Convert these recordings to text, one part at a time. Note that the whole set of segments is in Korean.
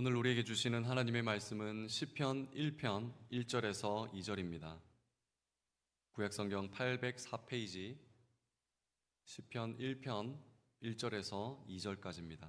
오늘 우리에게 주시는 하나님의 말씀은 시편 1편 1절에서 2절입니다. 구약성경 804페이지 시편 1편 1절에서 2절까지입니다.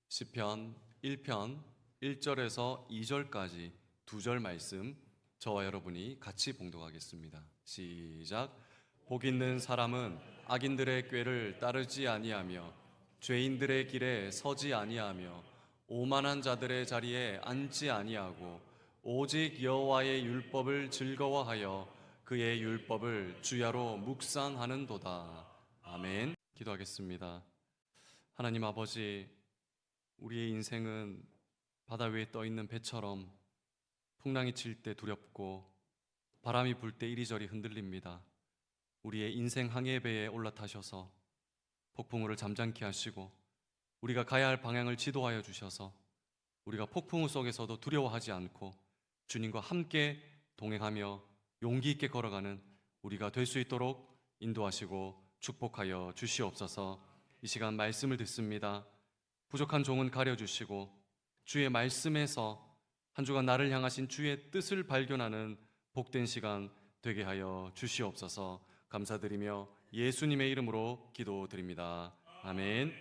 시편 1편 1절에서 2절까지 두 절 말씀 저와 여러분이 같이 봉독하겠습니다. 시작. 복 있는 사람은 악인들의 꾀를 따르지 아니하며 죄인들의 길에 서지 아니하며 오만한 자들의 자리에 앉지 아니하고 오직 여호와의 율법을 즐거워하여 그의 율법을 주야로 묵상하는도다. 아멘. 기도하겠습니다. 하나님 아버지, 우리의 인생은 바다 위에 떠 있는 배처럼 풍랑이 칠 때 두렵고 바람이 불 때 이리저리 흔들립니다. 우리의 인생 항해배에 올라타셔서 폭풍우를 잠잠케 하시고 우리가 가야 할 방향을 지도하여 주셔서 우리가 폭풍우 속에서도 두려워하지 않고 주님과 함께 동행하며 용기 있게 걸어가는 우리가 될 수 있도록 인도하시고 축복하여 주시옵소서. 이 시간 말씀을 듣습니다. 부족한 종은 가려주시고 주의 말씀에서 한 주간 나를 향하신 주의 뜻을 발견하는 복된 시간 되게 하여 주시옵소서. 감사드리며 예수님의 이름으로 기도드립니다. 아멘.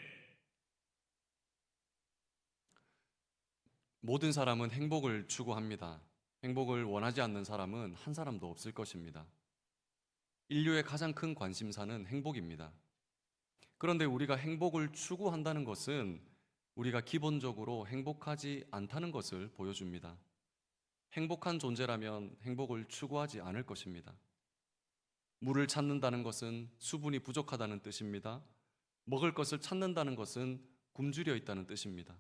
모든 사람은 행복을 추구합니다. 행복을 원하지 않는 사람은 한 사람도 없을 것입니다. 인류의 가장 큰 관심사는 행복입니다. 그런데 우리가 행복을 추구한다는 것은 우리가 기본적으로 행복하지 않다는 것을 보여줍니다. 행복한 존재라면 행복을 추구하지 않을 것입니다. 물을 찾는다는 것은 수분이 부족하다는 뜻입니다. 먹을 것을 찾는다는 것은 굶주려 있다는 뜻입니다.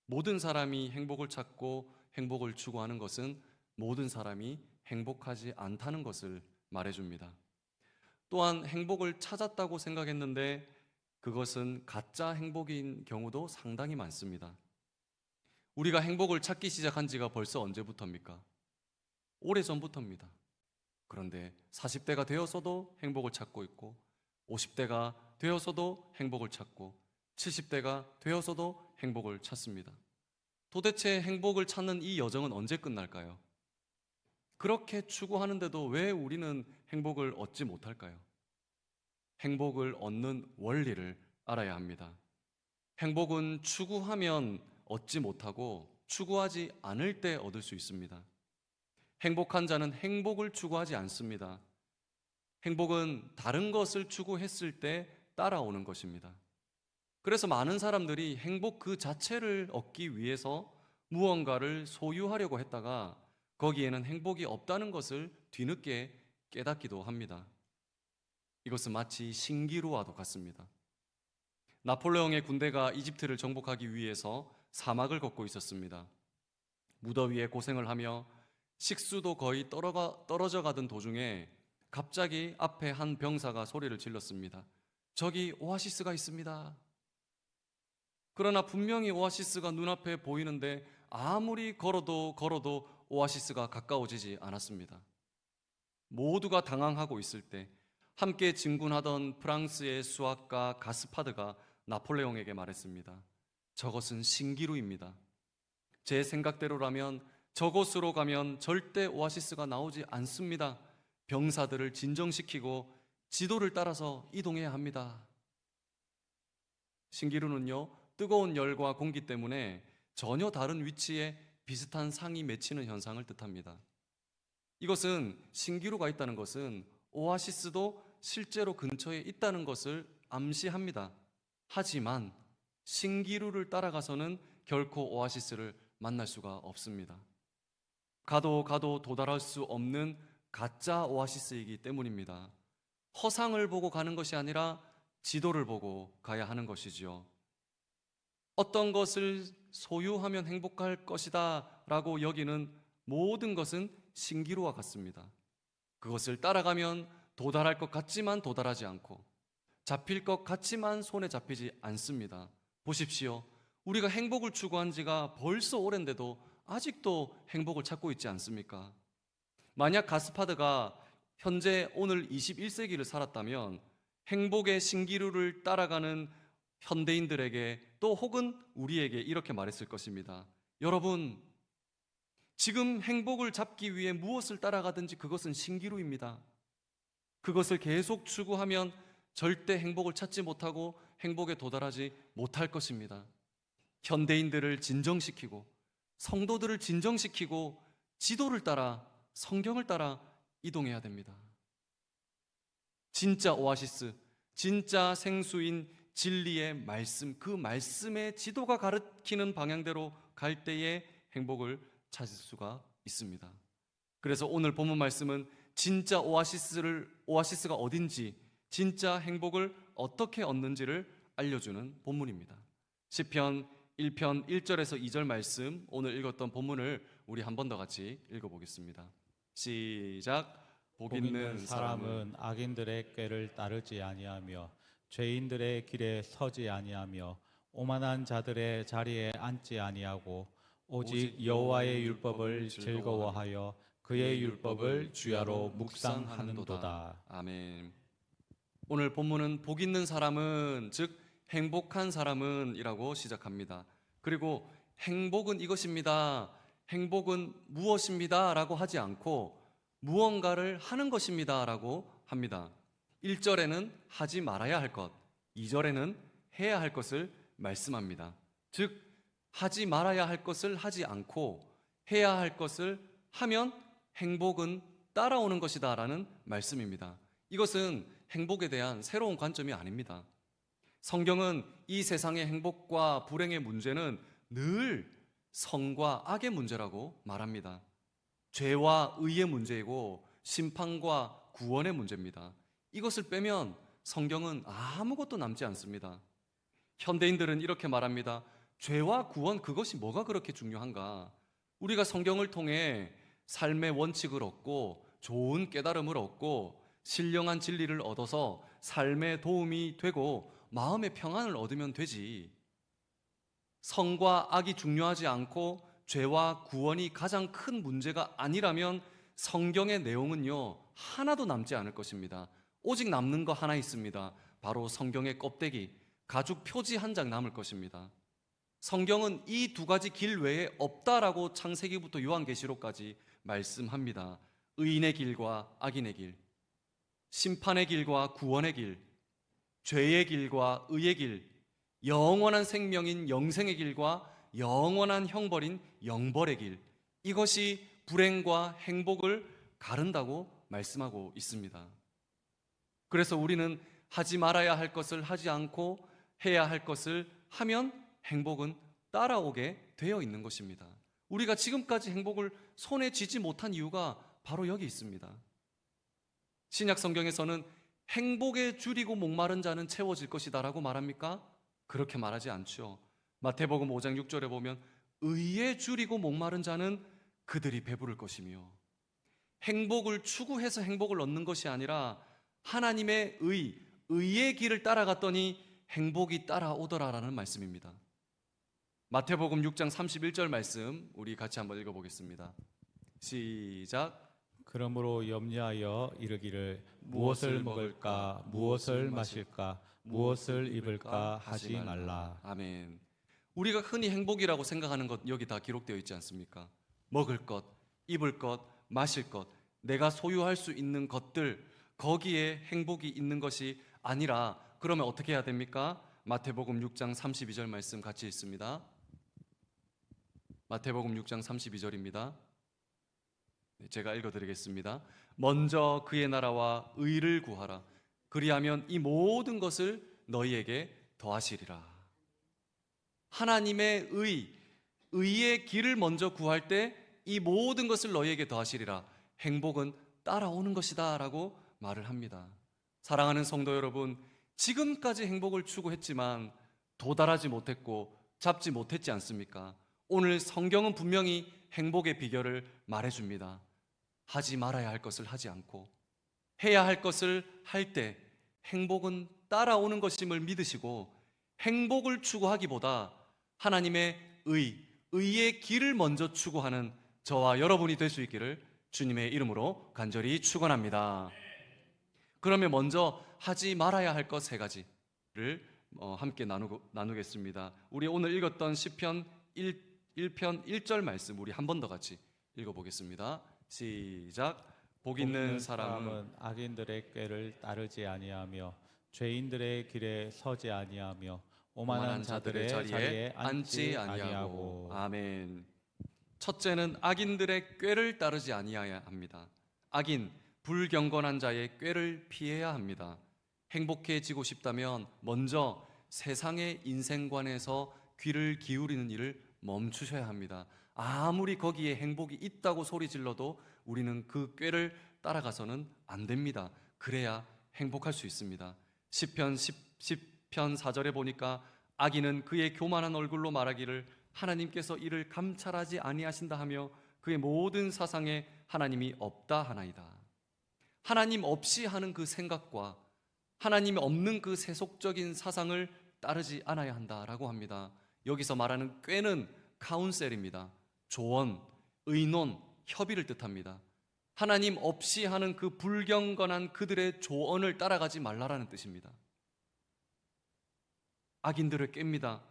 모든 사람이 행복을 찾고 행복을 추구하는 것은 모든 사람이 행복하지 않다는 것을 말해줍니다. 또한 행복을 찾았다고 생각했는데 그것은 가짜 행복인 경우도 상당히 많습니다. 우리가 행복을 찾기 시작한 지가 벌써 언제부터입니까? 오래전부터입니다. 그런데 40대가 되어서도 행복을 찾고 있고 50대가 되어서도 행복을 찾고 70대가 되어서도 행복을 찾습니다. 도대체 행복을 찾는 이 여정은 언제 끝날까요? 그렇게 추구하는데도 왜 우리는 행복을 얻지 못할까요? 행복을 얻는 원리를 알아야 합니다. 행복은 추구하면 얻지 못하고 추구하지 않을 때 얻을 수 있습니다. 행복한 자는 행복을 추구하지 않습니다. 행복은 다른 것을 추구했을 때 따라오는 것입니다. 그래서 많은 사람들이 행복 그 자체를 얻기 위해서 무언가를 소유하려고 했다가 거기에는 행복이 없다는 것을 뒤늦게 깨닫기도 합니다. 이것은 마치 신기루와도 같습니다. 나폴레옹의 군대가 이집트를 정복하기 위해서 사막을 걷고 있었습니다. 무더위에 고생을 하며 식수도 거의 떨어져 가던 도중에 갑자기 앞에 한 병사가 소리를 질렀습니다. 저기 오아시스가 있습니다. 그러나 분명히 오아시스가 눈앞에 보이는데 아무리 걸어도 오아시스가 가까워지지 않았습니다. 모두가 당황하고 있을 때 함께 진군하던 프랑스의 수학가 가스파드가 나폴레옹에게 말했습니다. 저것은 신기루입니다. 제 생각대로라면 저곳으로 가면 절대 오아시스가 나오지 않습니다. 병사들을 진정시키고 지도를 따라서 이동해야 합니다. 신기루는요, 뜨거운 열과 공기 때문에 전혀 다른 위치에 비슷한 상이 맺히는 현상을 뜻합니다. 이것은 신기루가 있다는 것은 오아시스도 실제로 근처에 있다는 것을 암시합니다. 하지만 신기루를 따라가서는 결코 오아시스를 만날 수가 없습니다. 가도 도달할 수 없는 가짜 오아시스이기 때문입니다. 허상을 보고 가는 것이 아니라 지도를 보고 가야 하는 것이지요. 어떤 것을 소유하면 행복할 것이다 라고 여기는 모든 것은 신기루와 같습니다. 그것을 따라가면 도달할 것 같지만 도달하지 않고 잡힐 것 같지만 손에 잡히지 않습니다. 보십시오. 우리가 행복을 추구한 지가 벌써 오랜데도 아직도 행복을 찾고 있지 않습니까? 만약 가스파드가 현재 오늘 21세기를 살았다면 행복의 신기루를 따라가는 현대인들에게 또 혹은 우리에게 이렇게 말했을 것입니다. 여러분, 지금 행복을 잡기 위해 무엇을 따라가든지 그것은 신기루입니다. 그것을 계속 추구하면 절대 행복을 찾지 못하고 행복에 도달하지 못할 것입니다. 현대인들을 진정시키고 성도들을 진정시키고 지도를 따라 성경을 따라 이동해야 됩니다. 진짜 오아시스, 진짜 생수인 진리의 말씀, 그 말씀의 지도가 가르치는 방향대로 갈 때에 행복을 찾을 수가 있습니다. 그래서 오늘 본문 말씀은 진짜 오아시스가 어딘지, 진짜 행복을 어떻게 얻는지를 알려주는 본문입니다. 시편 1편 1절에서 2절 말씀, 오늘 읽었던 본문을 우리 한 번 더 같이 읽어보겠습니다. 시작. 복 있는 사람은 악인들의 꾀를 따르지 아니하며 죄인들의 길에 서지 아니하며 오만한 자들의 자리에 앉지 아니하고 오직 여호와의 율법을 즐거워하여 그의 율법을 주야로 묵상하는도다. 아멘. 오늘 본문은 복 있는 사람은, 즉 행복한 사람은 이라고 시작합니다. 그리고 행복은 이것입니다, 행복은 무엇입니다 라고 하지 않고 무언가를 하는 것입니다 라고 합니다. 1절에는 하지 말아야 할 것, 2절에는 해야 할 것을 말씀합니다. 즉 하지 말아야 할 것을 하지 않고 해야 할 것을 하면 행복은 따라오는 것이다 라는 말씀입니다. 이것은 행복에 대한 새로운 관점이 아닙니다. 성경은 이 세상의 행복과 불행의 문제는 늘 선과 악의 문제라고 말합니다. 죄와 의의 문제이고 심판과 구원의 문제입니다. 이것을 빼면 성경은 아무것도 남지 않습니다. 현대인들은 이렇게 말합니다. 죄와 구원, 그것이 뭐가 그렇게 중요한가? 우리가 성경을 통해 삶의 원칙을 얻고 좋은 깨달음을 얻고 신령한 진리를 얻어서 삶에 도움이 되고 마음의 평안을 얻으면 되지. 선과 악이 중요하지 않고 죄와 구원이 가장 큰 문제가 아니라면 성경의 내용은요 하나도 남지 않을 것입니다. 오직 남는 거 하나 있습니다. 바로 성경의 껍데기, 가죽 표지 한 장 남을 것입니다. 성경은 이 두 가지 길 외에 없다라고 창세기부터 요한계시록까지 말씀합니다. 의인의 길과 악인의 길, 심판의 길과 구원의 길, 죄의 길과 의의 길, 영원한 생명인 영생의 길과 영원한 형벌인 영벌의 길, 이것이 불행과 행복을 가른다고 말씀하고 있습니다. 그래서 우리는 하지 말아야 할 것을 하지 않고 해야 할 것을 하면 행복은 따라오게 되어 있는 것입니다. 우리가 지금까지 행복을 손에 쥐지 못한 이유가 바로 여기 있습니다. 신약 성경에서는 행복에 줄이고 목마른 자는 채워질 것이다 라고 말합니까? 그렇게 말하지 않죠. 마태복음 5장 6절에 보면 의에 줄이고 목마른 자는 그들이 배부를 것이며, 행복을 추구해서 행복을 얻는 것이 아니라 하나님의 의의 길을 따라갔더니 행복이 따라오더라라는 말씀입니다. 마태복음 6장 31절 말씀 우리 같이 한번 읽어보겠습니다. 시작. 그러므로 염려하여 이르기를 무엇을 먹을까 무엇을 마실까 무엇을 입을까 하지 말라. 아멘. 우리가 흔히 행복이라고 생각하는 것 여기 다 기록되어 있지 않습니까? 먹을 것, 입을 것, 마실 것, 내가 소유할 수 있는 것들, 거기에 행복이 있는 것이 아니라 그러면 어떻게 해야 됩니까? 마태복음 6장 32절 말씀 같이 읽습니다. 마태복음 6장 32절입니다. 제가 읽어드리겠습니다. 먼저 그의 나라와 의를 구하라. 그리하면 이 모든 것을 너희에게 더하시리라. 하나님의 의의 길을 먼저 구할 때 이 모든 것을 너희에게 더하시리라. 행복은 따라오는 것이다 라고 말을 합니다. 사랑하는 성도 여러분, 지금까지 행복을 추구했지만 도달하지 못했고 잡지 못했지 않습니까? 오늘 성경은 분명히 행복의 비결을 말해줍니다. 하지 말아야 할 것을 하지 않고 해야 할 것을 할 때 행복은 따라오는 것임을 믿으시고, 행복을 추구하기보다 하나님의 의의 길을 먼저 추구하는 저와 여러분이 될 수 있기를 주님의 이름으로 간절히 축원합니다. 그러면 먼저 하지 말아야 할 것 세 가지를 함께 나누겠습니다. 우리 오늘 읽었던 시편 1편 1절 말씀 우리 한 번 더 같이 읽어보겠습니다. 시작. 복 있는 사람은 악인들의 꾀를 따르지 아니하며 죄인들의 길에 서지 아니하며 오만한 자들의 자리에 앉지 아니하고. 아멘. 첫째는 악인들의 꾀를 따르지 아니해야 합니다. 악인, 불경건한 자의 꾀를 피해야 합니다. 행복해지고 싶다면 먼저 세상의 인생관에서 귀를 기울이는 일을 멈추셔야 합니다. 아무리 거기에 행복이 있다고 소리 질러도 우리는 그 꾀를 따라가서는 안 됩니다. 그래야 행복할 수 있습니다. 시편 4절에 보니까 악인은 그의 교만한 얼굴로 말하기를 하나님께서 이를 감찰하지 아니하신다 하며 그의 모든 사상에 하나님이 없다 하나이다. 하나님 없이 하는 그 생각과 하나님이 없는 그 세속적인 사상을 따르지 않아야 한다라고 합니다. 여기서 말하는 꾀는 카운셀입니다. 조언, 의논, 협의를 뜻합니다. 하나님 없이 하는 그 불경건한 그들의 조언을 따라가지 말라라는 뜻입니다. 악인들을 깹니다.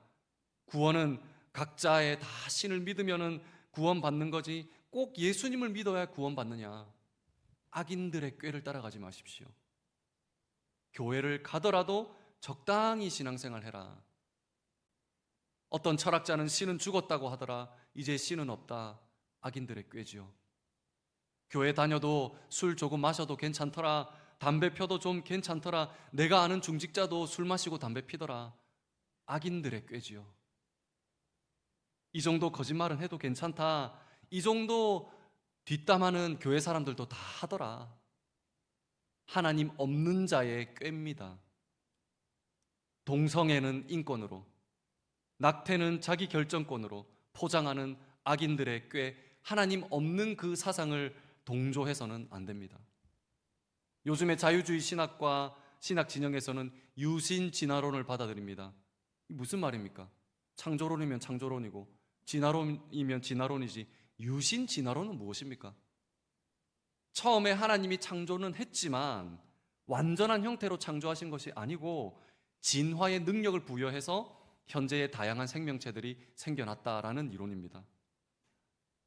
구원은 각자의 다 신을 믿으면 구원받는 거지 꼭 예수님을 믿어야 구원받느냐. 악인들의 꾀를 따라가지 마십시오. 교회를 가더라도 적당히 신앙생활 해라. 어떤 철학자는 신은 죽었다고 하더라. 이제 신은 없다. 악인들의 꾀지요. 교회 다녀도 술 조금 마셔도 괜찮더라. 담배 펴도 좀 괜찮더라. 내가 아는 중직자도 술 마시고 담배 피더라. 악인들의 꾀지요. 이 정도 거짓말은 해도 괜찮다. 이 정도 뒷담화는 교회 사람들도 다 하더라. 하나님 없는 자의 꾀입니다. 동성애는 인권으로, 낙태는 자기 결정권으로 포장하는 악인들의 꾀, 하나님 없는 그 사상을 동조해서는 안 됩니다. 요즘의 자유주의 신학과 신학 진영에서는 유신 진화론을 받아들입니다. 무슨 말입니까? 창조론이면 창조론이고 진화론이면 진화론이지 유신 진화론은 무엇입니까? 처음에 하나님이 창조는 했지만 완전한 형태로 창조하신 것이 아니고 진화의 능력을 부여해서 현재의 다양한 생명체들이 생겨났다라는 이론입니다.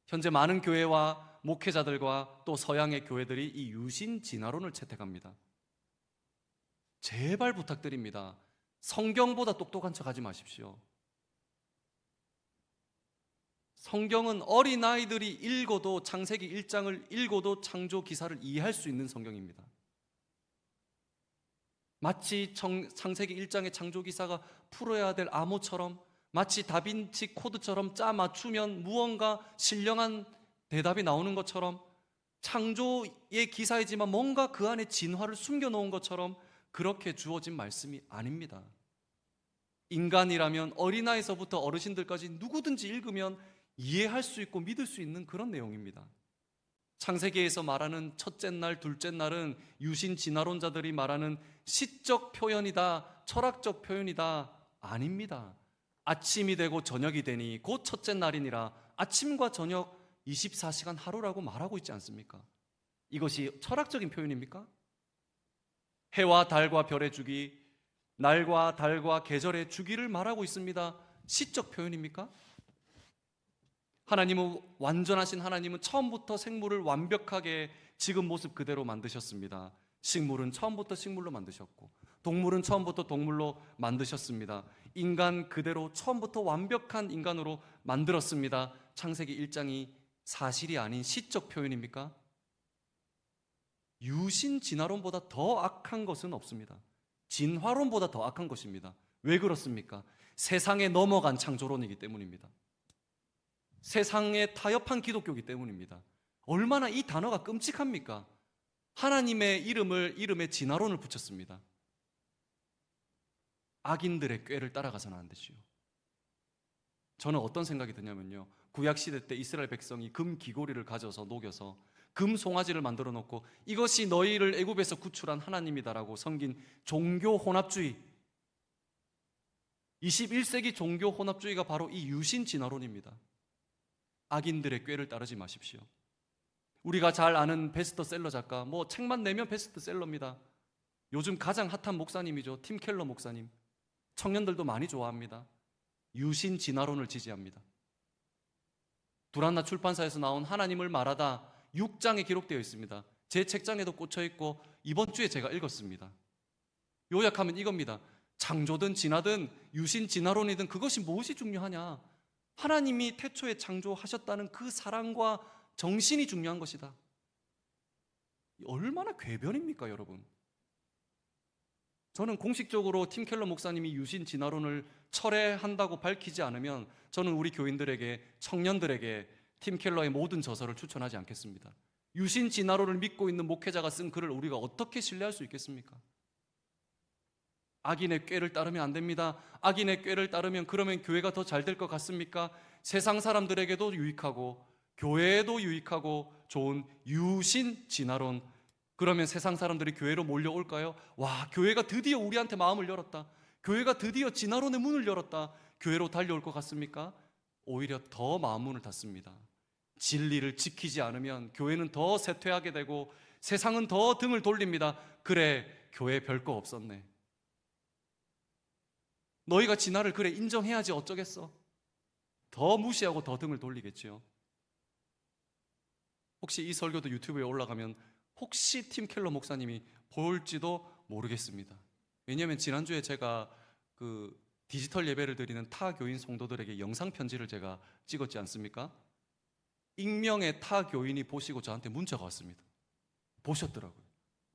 현재 많은 교회와 목회자들과 또 서양의 교회들이 이 유신 진화론을 채택합니다. 제발 부탁드립니다. 성경보다 똑똑한 척 하지 마십시오. 성경은 어린아이들이 읽어도 창세기 1장을 읽어도 창조 기사를 이해할 수 있는 성경입니다. 마치 창세기 1장의 창조 기사가 풀어야 될 암호처럼, 마치 다빈치 코드처럼 짜 맞추면 무언가 신령한 대답이 나오는 것처럼, 창조의 기사이지만 뭔가 그 안에 진화를 숨겨놓은 것처럼 그렇게 주어진 말씀이 아닙니다. 인간이라면 어린아이서부터 어르신들까지 누구든지 읽으면 이해할 수 있고 믿을 수 있는 그런 내용입니다. 창세기에서 말하는 첫째 날, 둘째 날은 유신 진화론자들이 말하는 시적 표현이다, 철학적 표현이다, 아닙니다. 아침이 되고 저녁이 되니 곧 첫째 날이니라. 아침과 저녁 24시간 하루라고 말하고 있지 않습니까? 이것이 철학적인 표현입니까? 해와 달과 별의 주기, 날과 달과 계절의 주기를 말하고 있습니다. 시적 표현입니까? 하나님은 완전하신 하나님은 처음부터 생물을 완벽하게 지금 모습 그대로 만드셨습니다. 식물은 처음부터 식물로 만드셨고 동물은 처음부터 동물로 만드셨습니다. 인간 그대로 처음부터 완벽한 인간으로 만들었습니다. 창세기 1장이 사실이 아닌 시적 표현입니까? 유신 진화론보다 더 악한 것은 없습니다. 진화론보다 더 악한 것입니다. 왜 그렇습니까? 세상에 넘어간 창조론이기 때문입니다. 세상에 타협한 기독교이기 때문입니다. 얼마나 이 단어가 끔찍합니까? 하나님의 이름에 진화론을 붙였습니다. 악인들의 꾀를 따라가서는 안 되지요. 저는 어떤 생각이 드냐면요, 구약시대 때 이스라엘 백성이 금 귀고리를 가져서 녹여서 금 송아지를 만들어 놓고 이것이 너희를 애굽에서 구출한 하나님이다라고 섬긴 종교 혼합주의, 21세기 종교 혼합주의가 바로 이 유신 진화론입니다. 악인들의 꾀를 따르지 마십시오. 우리가 잘 아는 베스트셀러 작가, 책만 내면 베스트셀러입니다. 요즘 가장 핫한 목사님이죠. 팀 켈러 목사님. 청년들도 많이 좋아합니다. 유신 진화론을 지지합니다. 두란나 출판사에서 나온 하나님을 말하다 6장에 기록되어 있습니다. 제 책장에도 꽂혀 있고 이번 주에 제가 읽었습니다. 요약하면 이겁니다. 창조든 진화든 유신 진화론이든 그것이 무엇이 중요하냐? 하나님이 태초에 창조하셨다는 그 사랑과 정신이 중요한 것이다. 얼마나 궤변입니까, 여러분? 저는 공식적으로 팀 켈러 목사님이 유신 진화론을 철회한다고 밝히지 않으면 저는 우리 교인들에게, 청년들에게 팀 켈러의 모든 저서를 추천하지 않겠습니다. 유신 진화론을 믿고 있는 목회자가 쓴 글을 우리가 어떻게 신뢰할 수 있겠습니까? 악인의 꾀를 따르면 안 됩니다. 악인의 꾀를 따르면 그러면 교회가 더 잘 될 것 같습니까? 세상 사람들에게도 유익하고 교회에도 유익하고 좋은 유신 진화론, 그러면 세상 사람들이 교회로 몰려올까요? 와, 교회가 드디어 우리한테 마음을 열었다. 교회가 드디어 진화론의 문을 열었다. 교회로 달려올 것 같습니까? 오히려 더 마음 문을 닫습니다. 진리를 지키지 않으면 교회는 더 쇠퇴하게 되고 세상은 더 등을 돌립니다. 그래, 교회 별거 없었네. 너희가 진화를 그래 인정해야지 어쩌겠어. 더 무시하고 더 등을 돌리겠지요. 혹시 이 설교도 유튜브에 올라가면 혹시 팀 켈러 목사님이 볼지도 모르겠습니다. 왜냐하면 지난주에 제가 그 디지털 예배를 드리는 타 교인 성도들에게 영상 편지를 제가 찍었지 않습니까? 익명의 타 교인이 보시고 저한테 문자가 왔습니다. 보셨더라고요.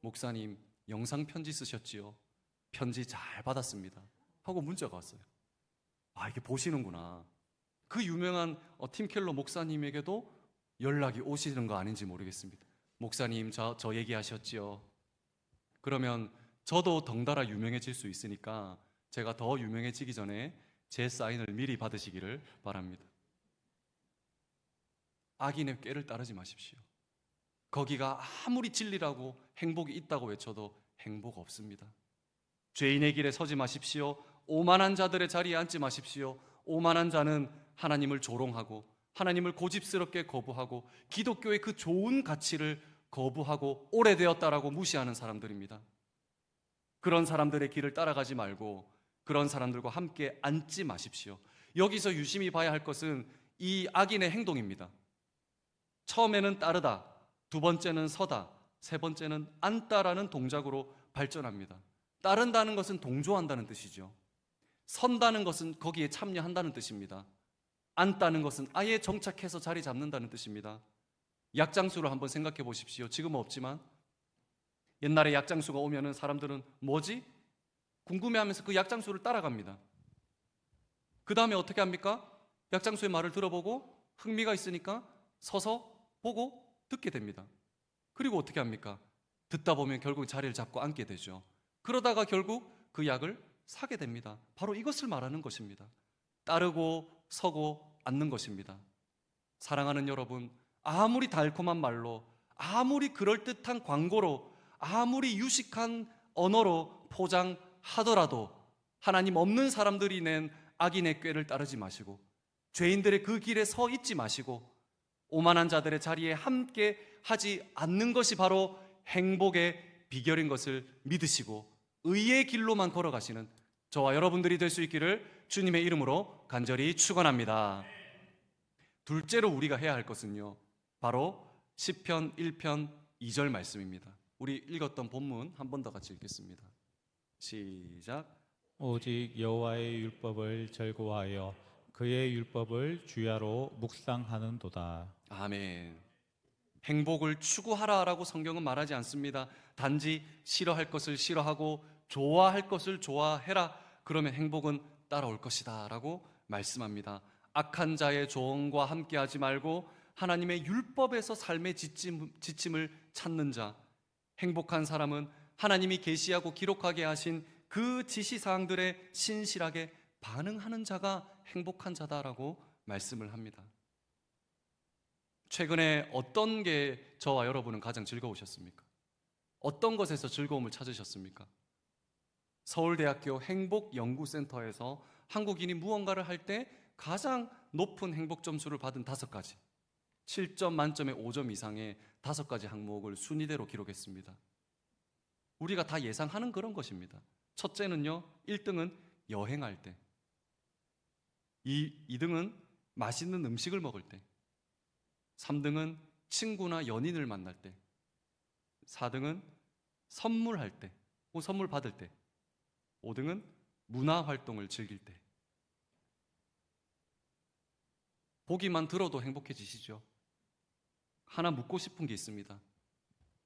목사님, 영상 편지 쓰셨지요? 편지 잘 받았습니다. 하고 문자가 왔어요. 아, 이게 보시는구나. 그 유명한 팀 켈러 목사님에게도 연락이 오시는 거 아닌지 모르겠습니다. 목사님, 저 얘기하셨지요? 그러면 저도 덩달아 유명해질 수 있으니까 제가 더 유명해지기 전에 제 사인을 미리 받으시기를 바랍니다. 악인의 꾀를 따르지 마십시오. 거기가 아무리 진리라고 행복이 있다고 외쳐도 행복 없습니다. 죄인의 길에 서지 마십시오. 오만한 자들의 자리에 앉지 마십시오. 오만한 자는 하나님을 조롱하고 하나님을 고집스럽게 거부하고 기독교의 그 좋은 가치를 거부하고 오래되었다라고 무시하는 사람들입니다. 그런 사람들의 길을 따라가지 말고 그런 사람들과 함께 앉지 마십시오. 여기서 유심히 봐야 할 것은 이 악인의 행동입니다. 처음에는 따르다, 두 번째는 서다, 세 번째는 앉다라는 동작으로 발전합니다. 따른다는 것은 동조한다는 뜻이죠. 선다는 것은 거기에 참여한다는 뜻입니다. 앉다는 것은 아예 정착해서 자리 잡는다는 뜻입니다. 약장수를 한번 생각해 보십시오. 지금은 없지만 옛날에 약장수가 오면은 사람들은 뭐지? 궁금해하면서 그 약장수를 따라갑니다. 그 다음에 어떻게 합니까? 약장수의 말을 들어보고 흥미가 있으니까 서서 보고 듣게 됩니다. 그리고 어떻게 합니까? 듣다 보면 결국 자리를 잡고 앉게 되죠. 그러다가 결국 그 약을 사게 됩니다. 바로 이것을 말하는 것입니다. 따르고 서고 앉는 것입니다. 사랑하는 여러분, 아무리 달콤한 말로, 아무리 그럴듯한 광고로, 아무리 유식한 언어로 포장하더라도 하나님 없는 사람들이 낸 악인의 꾀를 따르지 마시고 죄인들의 그 길에 서 있지 마시고 오만한 자들의 자리에 함께 하지 않는 것이 바로 행복의 비결인 것을 믿으시고 의의 길로만 걸어가시는 저와 여러분들이 될 수 있기를 주님의 이름으로 간절히 축원합니다. 둘째로 우리가 해야 할 것은요, 바로 시편 1편 2절 말씀입니다. 우리 읽었던 본문 한 번 더 같이 읽겠습니다. 시작. 오직 여호와의 율법을 즐거워하여 그의 율법을 주야로 묵상하는도다. 아멘. 행복을 추구하라라고 성경은 말하지 않습니다. 단지 싫어할 것을 싫어하고 좋아할 것을 좋아해라. 그러면 행복은 따라올 것이다 라고 말씀합니다. 악한 자의 조언과 함께하지 말고 하나님의 율법에서 삶의 지침을 찾는 자, 행복한 사람은 하나님이 계시하고 기록하게 하신 그 지시사항들에 신실하게 반응하는 자가 행복한 자다라고 말씀을 합니다. 최근에 어떤 게 저와 여러분은 가장 즐거우셨습니까? 어떤 것에서 즐거움을 찾으셨습니까? 서울대학교 행복연구센터에서 한국인이 무언가를 할 때 가장 높은 행복 점수를 받은 5가지, 7점 만점에 5점 이상의 5가지 항목을 순위대로 기록했습니다. 우리가 다 예상하는 그런 것입니다. 첫째는요, 1등은 여행할 때, 2등은 맛있는 음식을 먹을 때, 3등은 친구나 연인을 만날 때, 4등은 선물할 때, 선물 받을 때, 5등은 문화 활동을 즐길 때. 보기만 들어도 행복해지시죠? 하나 묻고 싶은 게 있습니다.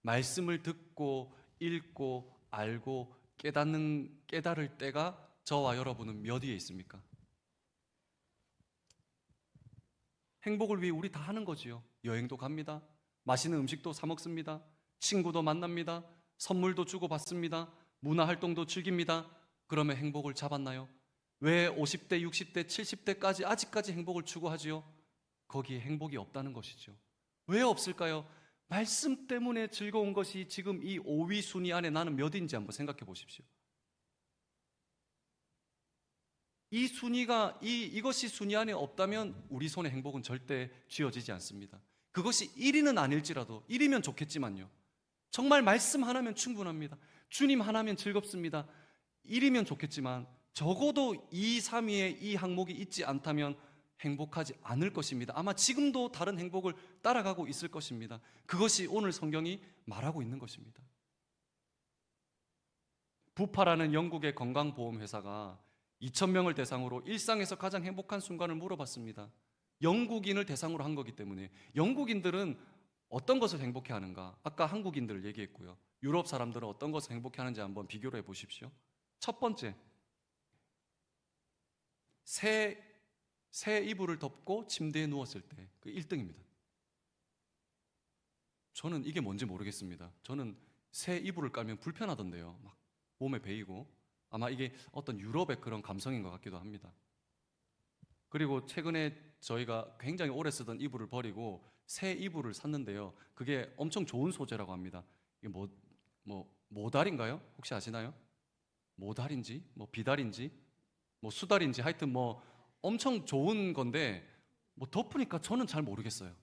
말씀을 듣고 읽고 알고 깨달을 때가 저와 여러분은 몇 위에 있습니까? 행복을 위해 우리 다 하는 거지요. 여행도 갑니다. 맛있는 음식도 사 먹습니다. 친구도 만납니다. 선물도 주고 받습니다. 문화 활동도 즐깁니다. 그러면 행복을 잡았나요? 왜 50대, 60대, 70대까지 아직까지 행복을 추구하지요? 거기에 행복이 없다는 것이죠. 왜 없을까요? 말씀 때문에 즐거운 것이 지금 이 5위 순위 안에 나는 몇인지 한번 생각해 보십시오. 이 순위가 이것이 순위 안에 없다면 우리 손에 행복은 절대 쥐어지지 않습니다. 그것이 1위는 아닐지라도 1위면 좋겠지만요. 정말 말씀 하나면 충분합니다. 주님 하나면 즐겁습니다. 1위면 좋겠지만 적어도 2, 3위에 이 항목이 있지 않다면 행복하지 않을 것입니다. 아마 지금도 다른 행복을 따라가고 있을 것입니다. 그것이 오늘 성경이 말하고 있는 것입니다. 부파라는 영국의 건강보험회사가 2,000명을 대상으로 일상에서 가장 행복한 순간을 물어봤습니다. 영국인을 대상으로 한 거기 때문에 영국인들은 어떤 것을 행복해 하는가? 아까 한국인들을 얘기했고요. 유럽 사람들은 어떤 것을 행복해 하는지 한번 비교를 해보십시오. 첫 번째, 새 이불을 덮고 침대에 누웠을 때 그 1등입니다. 저는 이게 뭔지 모르겠습니다. 저는 새 이불을 깔면 불편하던데요. 막 몸에 베이고. 아마 이게 어떤 유럽의 그런 감성인 것 같기도 합니다. 그리고 최근에 저희가 굉장히 오래 쓰던 이불을 버리고 새 이불을 샀는데요. 그게 엄청 좋은 소재라고 합니다. 이게 모달인가요? 혹시 아시나요? 모달인지, 비달인지, 수달인지 하여튼 엄청 좋은 건데 덮으니까 저는 잘 모르겠어요.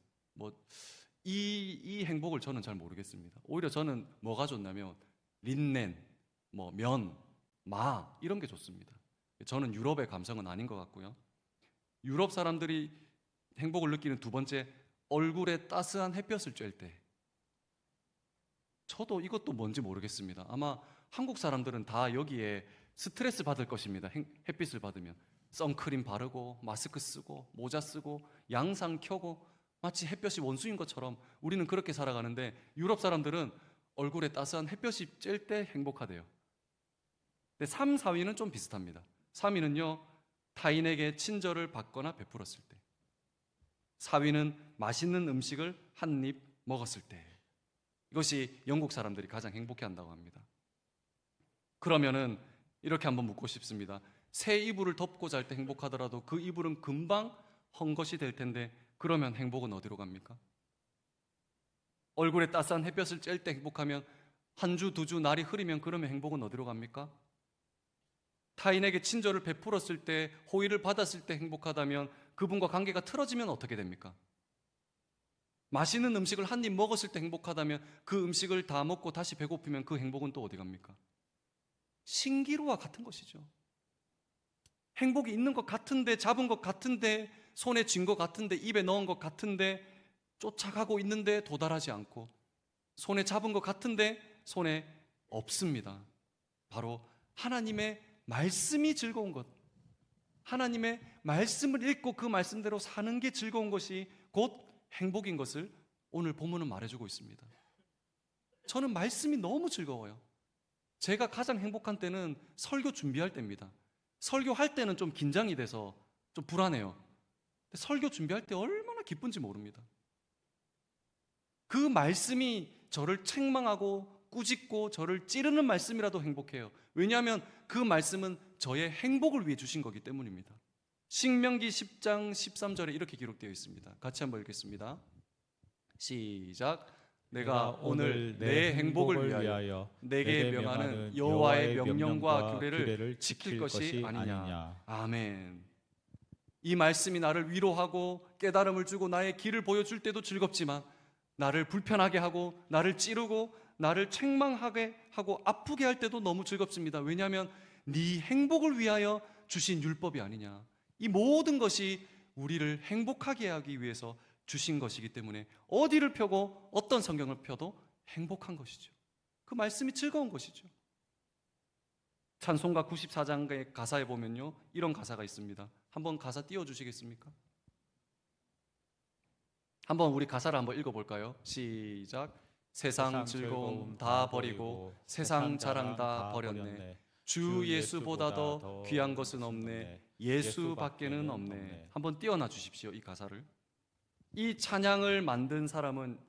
이 행복을 저는 잘 모르겠습니다. 오히려 저는 뭐가 좋냐면 린넨, 면, 마 이런 게 좋습니다. 저는 유럽의 감성은 아닌 것 같고요. 유럽 사람들이 행복을 느끼는 두 번째, 얼굴에 따스한 햇볕을 쬐을 때. 저도 이것도 뭔지 모르겠습니다. 아마 한국 사람들은 다 여기에 스트레스 받을 것입니다. 햇빛을 받으면 선크림 바르고 마스크 쓰고 모자 쓰고 양상 켜고 마치 햇볕이 원수인 것처럼 우리는 그렇게 살아가는데 유럽 사람들은 얼굴에 따스한 햇볕이 쬐을 때 행복하대요. 근데 3, 4위는 좀 비슷합니다. 3위는요, 타인에게 친절을 받거나 베풀었을 때. 4위는 맛있는 음식을 한 입 먹었을 때. 이것이 영국 사람들이 가장 행복해 한다고 합니다. 그러면은 이렇게 한번 묻고 싶습니다. 새 이불을 덮고 잘 때 행복하더라도 그 이불은 금방 헝것이 될 텐데 그러면 행복은 어디로 갑니까? 얼굴에 따스한 햇볕을 쬐을 때 행복하면 한 주, 두 주 날이 흐리면 그러면 행복은 어디로 갑니까? 타인에게 친절을 베풀었을 때, 호의를 받았을 때 행복하다면 그분과 관계가 틀어지면 어떻게 됩니까? 맛있는 음식을 한 입 먹었을 때 행복하다면 그 음식을 다 먹고 다시 배고프면 그 행복은 또 어디 갑니까? 신기루와 같은 것이죠. 행복이 있는 것 같은데, 잡은 것 같은데, 손에 쥔 것 같은데, 입에 넣은 것 같은데 쫓아가고 있는데 도달하지 않고, 손에 잡은 것 같은데 손에 없습니다. 바로 하나님의 말씀이 즐거운 것, 하나님의 말씀을 읽고 그 말씀대로 사는 게 즐거운 것이 곧 행복인 것을 오늘 본문은 말해주고 있습니다. 저는 말씀이 너무 즐거워요. 제가 가장 행복한 때는 설교 준비할 때입니다. 설교할 때는 좀 긴장이 돼서 좀 불안해요. 근데 설교 준비할 때 얼마나 기쁜지 모릅니다. 그 말씀이 저를 책망하고 꾸짖고 저를 찌르는 말씀이라도 행복해요. 왜냐하면 그 말씀은 저의 행복을 위해 주신 거기 때문입니다. 신명기 10장 13절에 이렇게 기록되어 있습니다. 같이 한번 읽겠습니다. 시작. 내가 오늘 내 행복을 위하여 내게 명하는 여호와의 명령과 규례를 지킬 것이 아니냐. 아멘. 이 말씀이 나를 위로하고 깨달음을 주고 나의 길을 보여줄 때도 즐겁지만 나를 불편하게 하고 나를 찌르고 나를 책망하게 하고 아프게 할 때도 너무 즐겁습니다. 왜냐하면 네 행복을 위하여 주신 율법이 아니냐. 이 모든 것이 우리를 행복하게 하기 위해서 주신 것이기 때문에 어디를 펴고 어떤 성경을 펴도 행복한 것이죠. 그 말씀이 즐거운 것이죠. 찬송가 94장의 가사에 보면요, 이런 가사가 있습니다. 한번 가사 띄워주시겠습니까? 한번 우리 가사를 한번 읽어볼까요? 시작. 세상 즐거움 다 버리고 세상 자랑 다 버렸네. 주 예수보다 더 귀한 것은 없네. 예수밖에는 없네. 한번 띄워놔 주십시오, 이 가사를. 이 찬양을 만든 사람은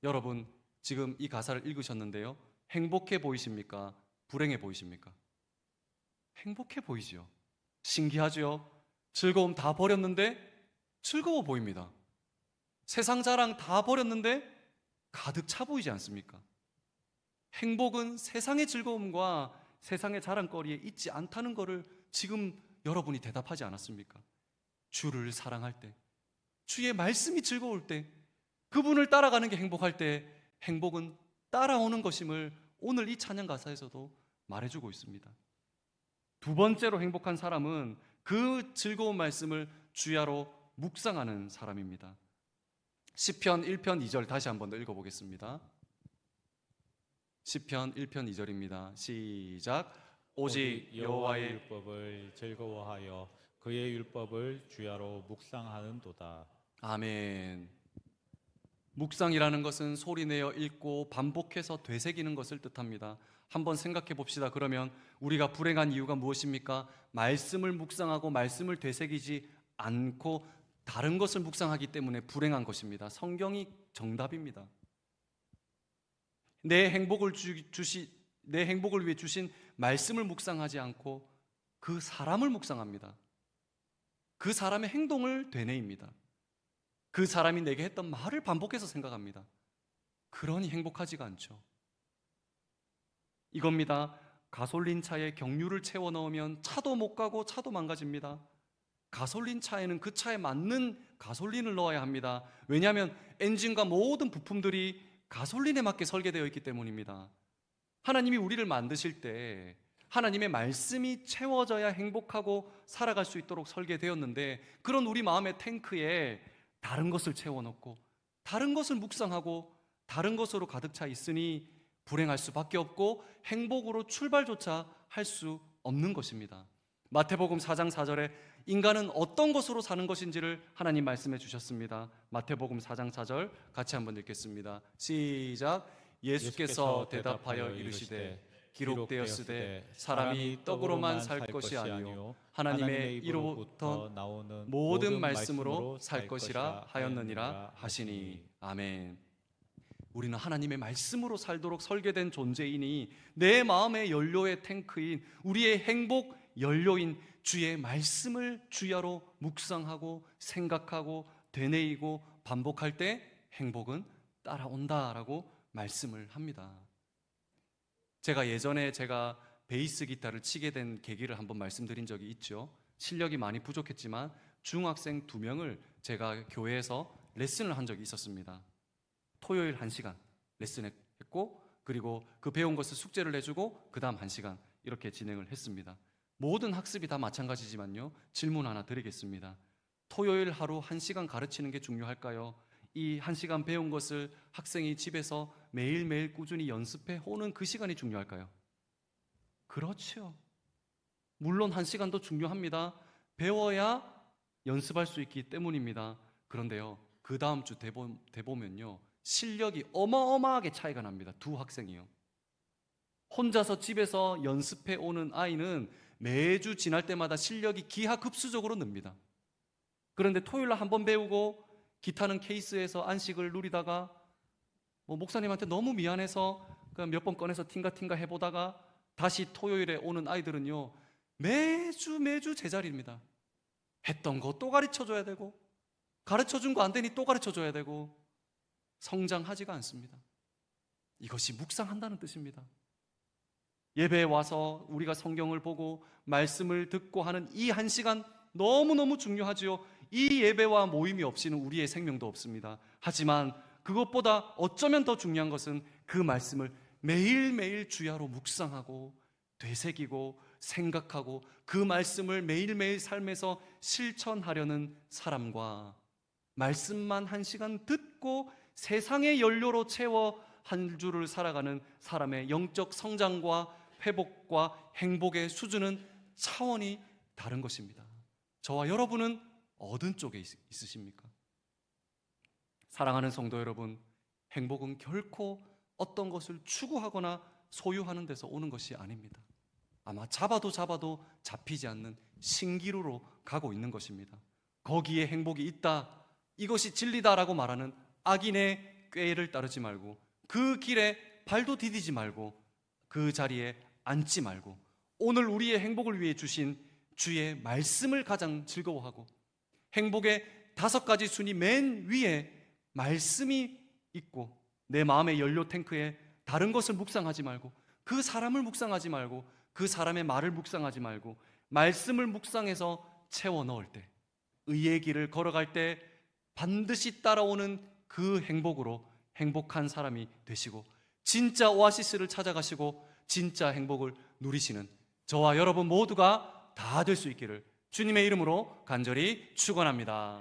여러분 지금 이 가사를 읽으셨는데요, 행복해 보이십니까? 불행해 보이십니까? 행복해 보이지요. 신기하죠? 즐거움 다 버렸는데 즐거워 보입니다. 세상 자랑 다 버렸는데 가득 차 보이지 않습니까? 행복은 세상의 즐거움과 세상의 자랑거리에 있지 않다는 것을 지금 여러분이 대답하지 않았습니까? 주를 사랑할 때, 주의 말씀이 즐거울 때, 그분을 따라가는 게 행복할 때 행복은 따라오는 것임을 오늘 이 찬양 가사에서도 말해주고 있습니다. 두 번째로 행복한 사람은 그 즐거운 말씀을 주야로 묵상하는 사람입니다. 시편 1편 2절 다시 한번 더 읽어보겠습니다. 시편 1편 2절입니다. 시작. 오직 여호와의 율법을 즐거워하여 그의 율법을 주야로 묵상하는도다. 아멘. 묵상이라는 것은 소리내어 읽고 반복해서 되새기는 것을 뜻합니다. 한번 생각해 봅시다. 그러면 우리가 불행한 이유가 무엇입니까? 말씀을 묵상하고 말씀을 되새기지 않고 다른 것을 묵상하기 때문에 불행한 것입니다. 성경이 정답입니다. 내 행복을 위해 주신 말씀을 묵상하지 않고 그 사람을 묵상합니다. 그 사람의 행동을 되뇌입니다. 그 사람이 내게 했던 말을 반복해서 생각합니다. 그러니 행복하지가 않죠. 이겁니다. 가솔린 차에 경유를 채워 넣으면 차도 못 가고 차도 망가집니다. 가솔린 차에는 그 차에 맞는 가솔린을 넣어야 합니다. 왜냐하면 엔진과 모든 부품들이 가솔린에 맞게 설계되어 있기 때문입니다. 하나님이 우리를 만드실 때 하나님의 말씀이 채워져야 행복하고 살아갈 수 있도록 설계되었는데, 그런 우리 마음의 탱크에 다른 것을 채워넣고 다른 것을 묵상하고 다른 것으로 가득 차 있으니 불행할 수밖에 없고 행복으로 출발조차 할 수 없는 것입니다. 마태복음 4장 4절에 인간은 어떤 것으로 사는 것인지를 하나님 말씀해 주셨습니다. 마태복음 4장 4절 같이 한번 읽겠습니다. 시작. 예수께서 대답하여 이르시되 기록되었으되 사람이 떡으로만 살 것이 아니요 하나님의 이로부터 나오는 모든 말씀으로 살 것이라 하였느니라 하시니. 아멘. 우리는 하나님의 말씀으로 살도록 설계된 존재이니 내 마음의 연료의 탱크인 우리의 행복 연료인 주의 말씀을 주야로 묵상하고 생각하고 되뇌이고 반복할 때 행복은 따라온다라고 말씀을 합니다. 제가 예전에 베이스 기타를 치게 된 계기를 한번 말씀드린 적이 있죠. 실력이 많이 부족했지만 중학생 2명을 제가 교회에서 레슨을 한 적이 있었습니다. 토요일 1시간 레슨했고, 그리고 그 배운 것을 숙제를 내주고 그 다음 1시간 이렇게 진행을 했습니다. 모든 학습이 다 마찬가지지만요, 질문 하나 드리겠습니다. 토요일 하루 1시간 가르치는 게 중요할까요? 이 1시간 배운 것을 학생이 집에서 매일매일 꾸준히 연습해 오는 그 시간이 중요할까요? 그렇죠. 물론 1시간도 중요합니다. 배워야 연습할 수 있기 때문입니다. 그런데요, 그 다음 주 대보면요, 실력이 어마어마하게 차이가 납니다. 두 학생이요. 혼자서 집에서 연습해 오는 아이는 매주 지날 때마다 실력이 기하급수적으로 늡니다. 그런데 토요일 날 한 번 배우고 기타는 케이스에서 안식을 누리다가 목사님한테 너무 미안해서 몇 번 꺼내서 팅가팅가 해보다가 다시 토요일에 오는 아이들은요, 매주 제자리입니다. 했던 거 또 가르쳐줘야 되고 가르쳐준 거 안 되니 또 가르쳐줘야 되고 성장하지가 않습니다. 이것이 묵상한다는 뜻입니다. 예배에 와서 우리가 성경을 보고 말씀을 듣고 하는 이 1시간 너무너무 중요하지요. 이 예배와 모임이 없이는 우리의 생명도 없습니다. 하지만 그것보다 어쩌면 더 중요한 것은 그 말씀을 매일매일 주야로 묵상하고 되새기고 생각하고 그 말씀을 매일매일 삶에서 실천하려는 사람과 말씀만 한 시간 듣고 세상의 연료로 채워 한 주를 살아가는 사람의 영적 성장과 회복과 행복의 수준은 차원이 다른 것입니다. 저와 여러분은 어느 쪽에 있으십니까? 사랑하는 성도 여러분, 행복은 결코 어떤 것을 추구하거나 소유하는 데서 오는 것이 아닙니다. 아마 잡아도 잡히지 않는 신기루로 가고 있는 것입니다. 거기에 행복이 있다, 이것이 진리다라고 말하는 악인의 꾀를 따르지 말고, 그 길에 발도 디디지 말고, 그 자리에 앉지 말고, 오늘 우리의 행복을 위해 주신 주의 말씀을 가장 즐거워하고, 행복의 5가지 순위 맨 위에 말씀이 있고, 내 마음의 연료 탱크에 다른 것을 묵상하지 말고, 그 사람을 묵상하지 말고, 그 사람의 말을 묵상하지 말고, 말씀을 묵상해서 채워 넣을 때, 의의 길을 걸어갈 때 반드시 따라오는 그 행복으로 행복한 사람이 되시고, 진짜 오아시스를 찾아가시고 진짜 행복을 누리시는 저와 여러분 모두가 다 될 수 있기를 주님의 이름으로 간절히 축원합니다.